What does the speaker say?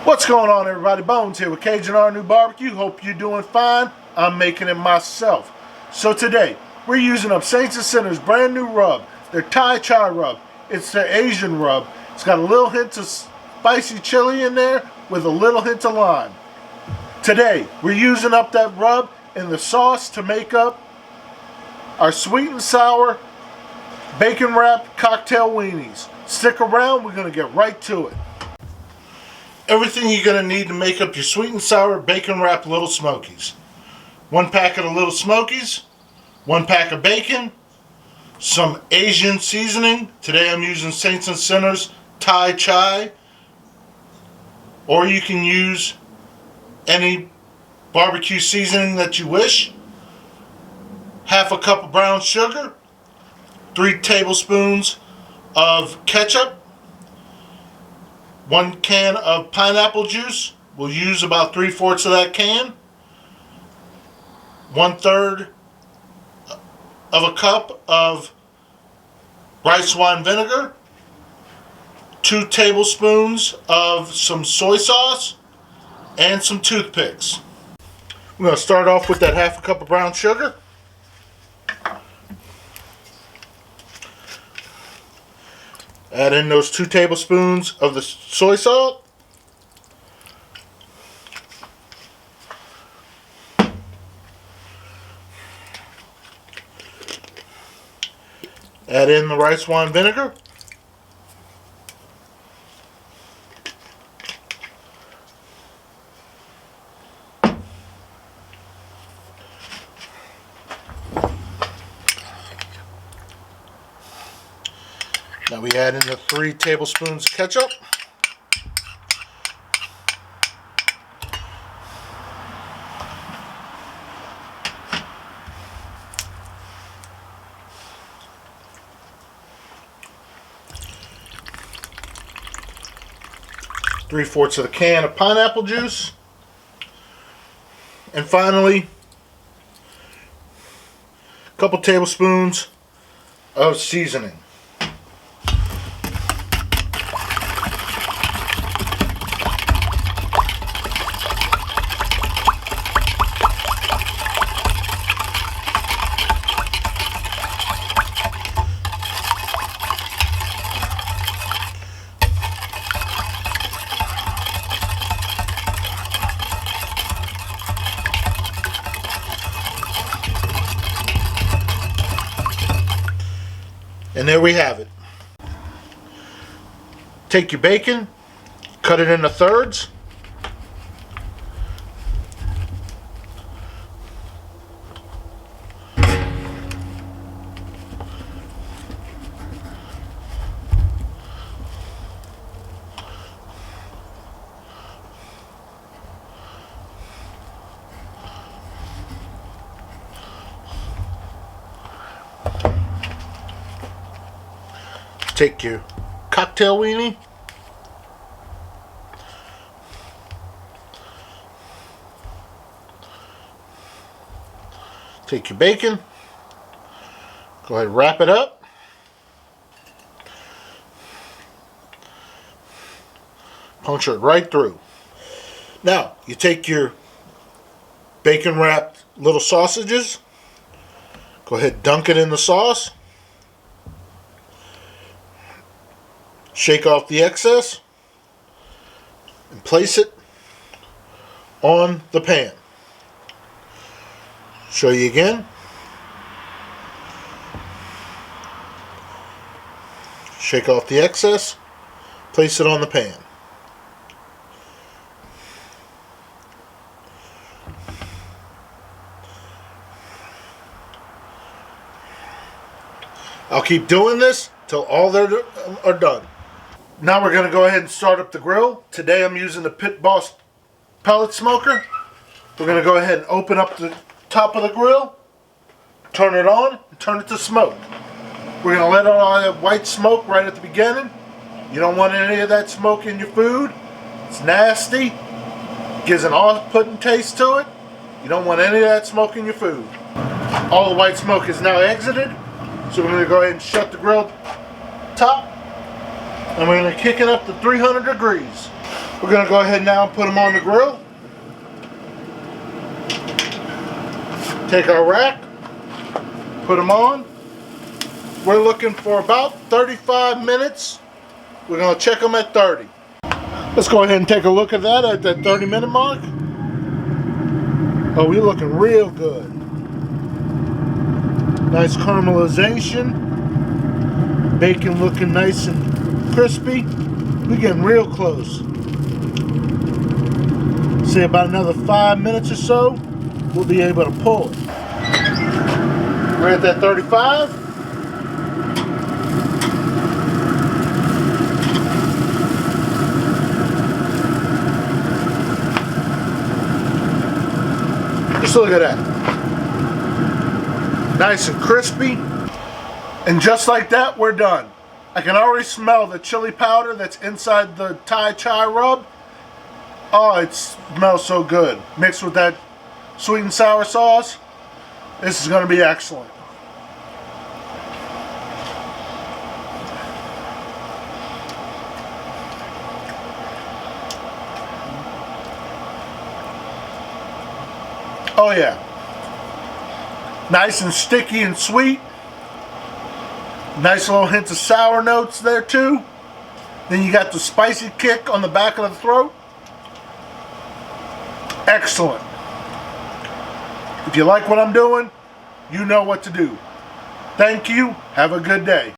What's going on, everybody? Bones here with Cajun RNEWBBQ. Hope you're doing fine. I'm making it myself. So today, we're using up Saints and Sinners' brand new rub. Their Thai chai rub. It's their Asian rub. It's got a little hint of spicy chili in there with a little hint of lime. Today, we're using up that rub in the sauce to make up our sweet and sour bacon wrapped cocktail weenies. Stick around, we're going to get right to it. Everything you're going to need to make up your sweet and sour bacon wrapped Little Smokies. 1 packet of Little Smokies, 1 pack of bacon, some Asian seasoning. Today I'm using Saints and Sinners Thai chai, or you can use any barbecue seasoning that you wish. 1/2 cup of brown sugar, 3 tablespoons of ketchup, 1 can of pineapple juice. We'll use about 3/4 of that can. 1/3 of a cup of rice wine vinegar. 2 tablespoons of some soy sauce and some toothpicks. We're going to start off with that 1/2 cup of brown sugar. Add in those 2 tablespoons of the soy salt. Add in the rice wine vinegar. Now we add in the 3 tablespoons of ketchup. Three-fourths of the can of pineapple juice. And finally, a couple tablespoons of seasoning. And there we have it. Take your bacon, cut it into thirds. Take your cocktail weenie, take your bacon, go ahead and wrap it up, puncture it right through. Now you take your bacon wrapped little sausages, go ahead and dunk it in the sauce. Shake off the excess and place it on the pan. Show you again. Shake off the excess, place it on the pan. I'll keep doing this till all are done. Now we're going to go ahead and start up the grill. Today I'm using the Pit Boss pellet smoker. We're going to go ahead and open up the top of the grill, turn it on, and turn it to smoke. We're going to let out all that white smoke right at the beginning. You don't want any of that smoke in your food. It's nasty. Gives an off-putting taste to it. You don't want any of that smoke in your food. All the white smoke is now exited. So we're going to go ahead and shut the grill top. And we're going to kick it up to 300 degrees. We're going to go ahead now and put them on the grill. Take our rack, put them on. We're looking for about 35 minutes. We're going to check them at 30. Let's go ahead and take a look at that 30-minute mark. Oh, we're looking real good. Nice caramelization. Bacon looking nice and crispy. We're getting real close. Say about another 5 minutes or so, we'll be able to pull it. We're at that 35. Just look at that. Nice and crispy. And just like that, we're done. I can already smell the chili powder that's inside the Thai chai rub. Oh, it smells so good. Mixed with that sweet and sour sauce, this is going to be excellent. Oh yeah. Nice and sticky and sweet. Nice little hints of sour notes there too. Then you got the spicy kick on the back of the throat. Excellent. If you like what I'm doing, you know what to do. Thank you. Have a good day.